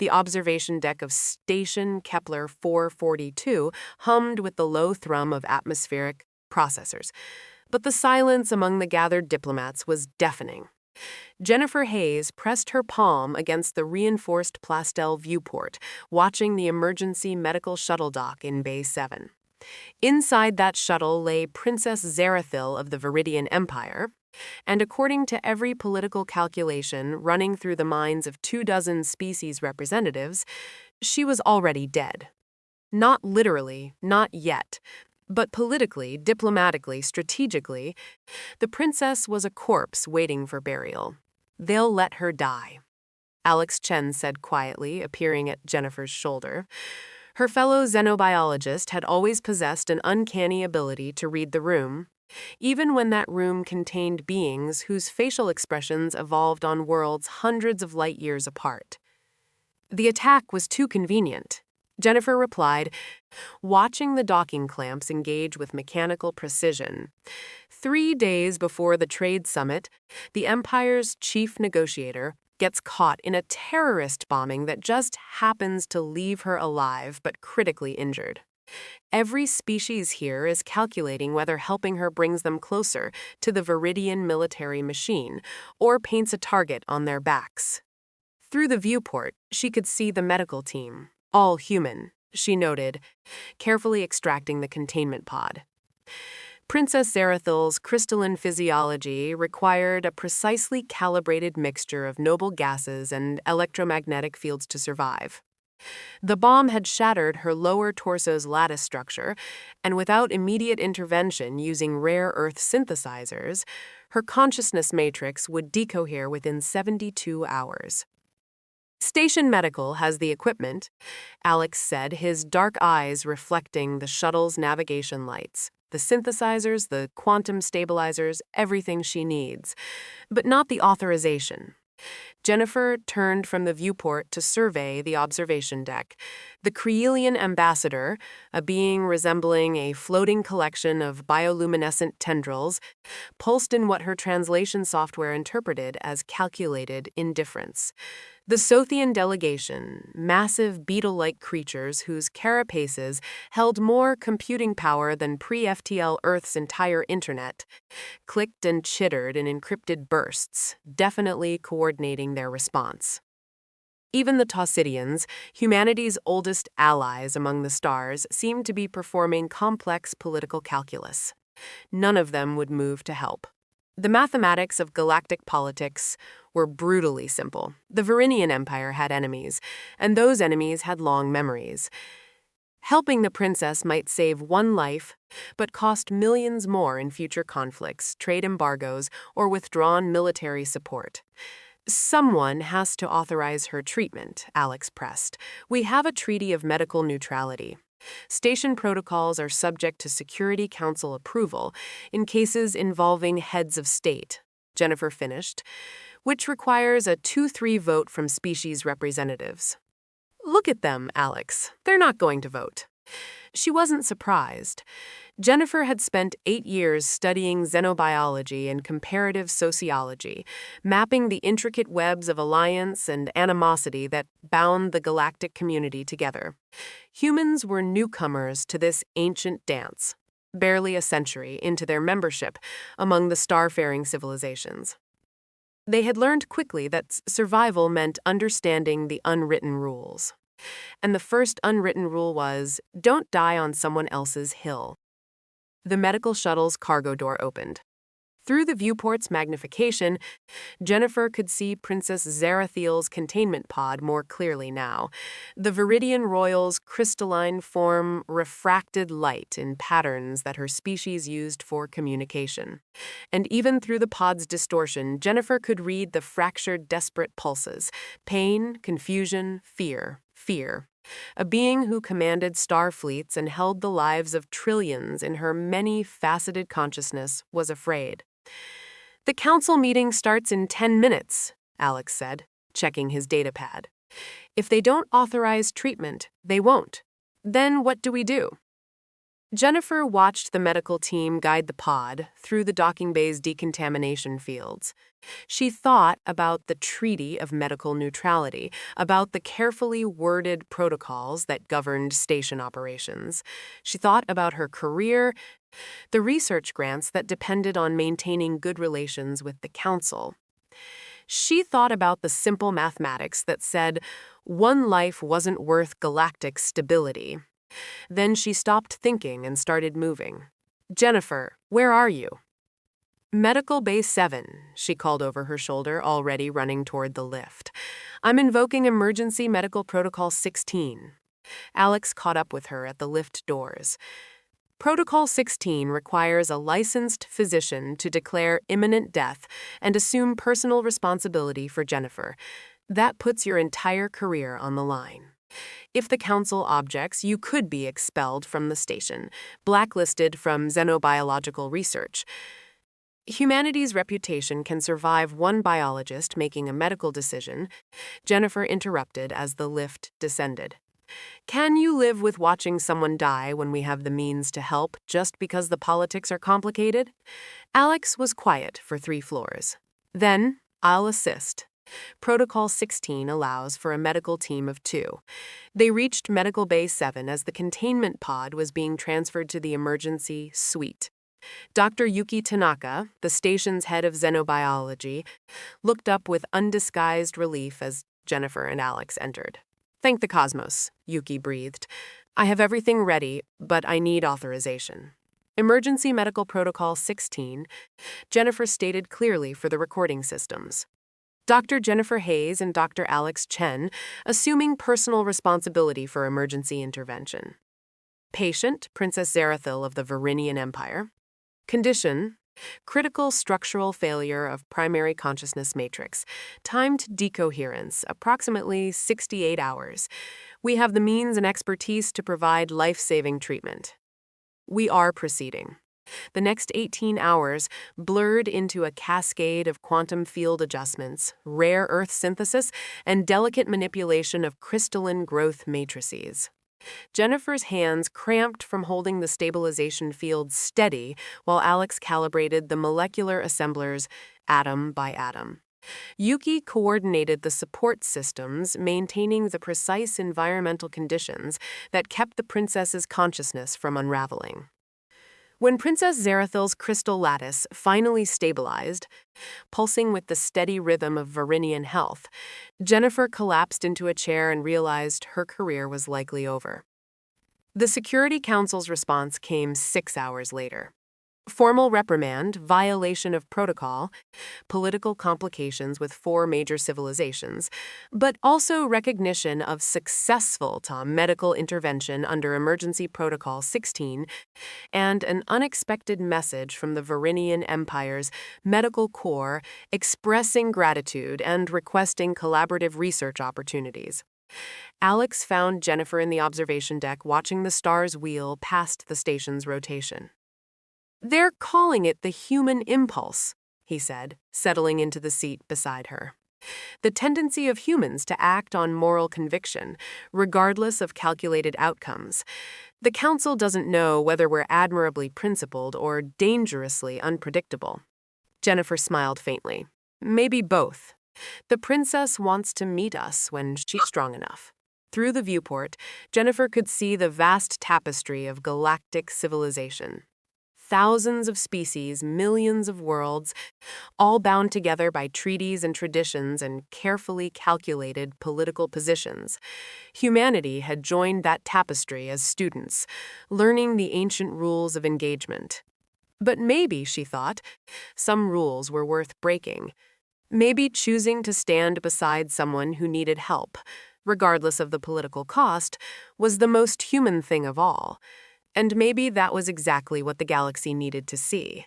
The observation deck of Station Kepler 442 hummed with the low thrum of atmospheric processors, but the silence among the gathered diplomats was deafening. Jennifer Hayes pressed her palm against the reinforced Plastel viewport, watching the emergency medical shuttle dock in Bay 7. Inside that shuttle lay Princess Zarathil of the Veridian Empire, and according to every political calculation running through the minds of 24 species representatives, she was already dead. Not literally, not yet, but politically, diplomatically, strategically, the princess was a corpse waiting for burial. They'll let her die, Chen said quietly, appearing at Jennifer's shoulder. Her fellow xenobiologist had always possessed an uncanny ability to read the room, even when that room contained beings whose facial expressions evolved on worlds hundreds of light years apart. The attack was too convenient, Jennifer replied, watching the docking clamps engage with mechanical precision. 3 days before the trade summit, the Empire's chief negotiator gets caught in a terrorist bombing that just happens to leave her alive but critically injured. Every species here is calculating whether helping her brings them closer to the Veridian military machine or paints a target on their backs. Through the viewport, she could see the medical team, all human, she noted, carefully extracting the containment pod. Princess Zarathil's crystalline physiology required a precisely calibrated mixture of noble gases and electromagnetic fields to survive. The bomb had shattered her lower torso's lattice structure, and without immediate intervention using rare earth synthesizers, her consciousness matrix would decohere within 72 hours. Station Medical has the equipment, Alex said, his dark eyes reflecting the shuttle's navigation lights. The synthesizers, the quantum stabilizers, everything she needs, but not the authorization. Jennifer turned from the viewport to survey the observation deck. The Creelian ambassador, a being resembling a floating collection of bioluminescent tendrils, pulsed in what her translation software interpreted as calculated indifference. The Sothian delegation, massive beetle-like creatures whose carapaces held more computing power than pre-FTL Earth's entire internet, clicked and chittered in encrypted bursts, definitely coordinating their response. Even the Tausidians, humanity's oldest allies among the stars, seemed to be performing complex political calculus. None of them would move to help. The mathematics of galactic politics were brutally simple. The Veridian Empire had enemies, and those enemies had long memories. Helping the princess might save one life, but cost millions more in future conflicts, trade embargoes, or withdrawn military support. Someone has to authorize her treatment, Alex pressed. We have a treaty of medical neutrality. Station protocols are subject to Security Council approval in cases involving heads of state, Jennifer finished, which requires a 2-3 vote from species representatives. Look at them, Alex. They're not going to vote. She wasn't surprised. Jennifer had spent 8 years studying xenobiology and comparative sociology, mapping the intricate webs of alliance and animosity that bound the galactic community together. Humans were newcomers to this ancient dance, barely a century into their membership among the starfaring civilizations. They had learned quickly that survival meant understanding the unwritten rules. And the first unwritten rule was, don't die on someone else's hill. The medical shuttle's cargo door opened. Through the viewport's magnification, Jennifer could see Princess Zarathil's containment pod more clearly now. The Veridian Royal's crystalline form refracted light in patterns that her species used for communication. And even through the pod's distortion, Jennifer could read the fractured, desperate pulses: pain, confusion, fear. A being who commanded star fleets and held the lives of trillions in her many-faceted consciousness was afraid. The council meeting starts in 10 minutes, Alex said, checking his datapad. If they don't authorize treatment, they won't. Then what do we do? Jennifer watched the medical team guide the pod through the docking bay's decontamination fields. She thought about the Treaty of Medical Neutrality, about the carefully worded protocols that governed station operations. She thought about her career, the research grants that depended on maintaining good relations with the council. She thought about the simple mathematics that said one life wasn't worth galactic stability. Then she stopped thinking and started moving. "Jennifer, where are you?" "Medical Bay 7, she called over her shoulder, already running toward the lift. "I'm invoking Emergency Medical Protocol 16. Alex caught up with her at the lift doors. Protocol 16 requires a licensed physician to declare imminent death and assume personal responsibility for Jennifer. That puts your entire career on the line. If the council objects, you could be expelled from the station, blacklisted from xenobiological research. Humanity's reputation can survive one biologist making a medical decision," Jennifer interrupted as the lift descended. "Can you live with watching someone die when we have the means to help just because the politics are complicated?" Alex was quiet for 3 floors. "Then, I'll assist. Protocol 16 allows for a medical team of 2. They reached Medical Bay 7 as the containment pod was being transferred to the emergency suite. Dr. Yuki Tanaka, the station's head of xenobiology, looked up with undisguised relief as Jennifer and Alex entered. "Thank the cosmos," Yuki breathed. "I have everything ready, but I need authorization." Emergency Medical Protocol 16, Jennifer stated clearly for the recording systems. Dr. Jennifer Hayes and Dr. Alex Chen, assuming personal responsibility for emergency intervention. Patient, Princess Zarathil of the Veridian Empire. Condition, critical structural failure of primary consciousness matrix. Timed decoherence, approximately 68 hours. We have the means and expertise to provide life-saving treatment. We are proceeding. The next 18 hours blurred into a cascade of quantum field adjustments, rare earth synthesis, and delicate manipulation of crystalline growth matrices. Jennifer's hands cramped from holding the stabilization field steady while Alex calibrated the molecular assemblers atom by atom. Yuki coordinated the support systems, maintaining the precise environmental conditions that kept the princess's consciousness from unraveling. When Princess Zarathil's crystal lattice finally stabilized, pulsing with the steady rhythm of Veridian health, Jennifer collapsed into a chair and realized her career was likely over. The Security Council's response came 6 hours later. Formal reprimand, violation of protocol, political complications with 4 major civilizations, but also recognition of successful medical intervention under Emergency Protocol 16 and an unexpected message from the Veridian Empire's Medical Corps expressing gratitude and requesting collaborative research opportunities. Alex found Jennifer in the observation deck watching the stars wheel past the station's rotation. "They're calling it the human impulse," he said, settling into the seat beside her. "The tendency of humans to act on moral conviction, regardless of calculated outcomes. The Council doesn't know whether we're admirably principled or dangerously unpredictable." Jennifer smiled faintly. "Maybe both. The princess wants to meet us when she's strong enough." Through the viewport, Jennifer could see the vast tapestry of galactic civilization. Thousands of species, millions of worlds, all bound together by treaties and traditions and carefully calculated political positions. Humanity had joined that tapestry as students, learning the ancient rules of engagement. But maybe, she thought, some rules were worth breaking. Maybe choosing to stand beside someone who needed help, regardless of the political cost, was the most human thing of all. And maybe that was exactly what the galaxy needed to see.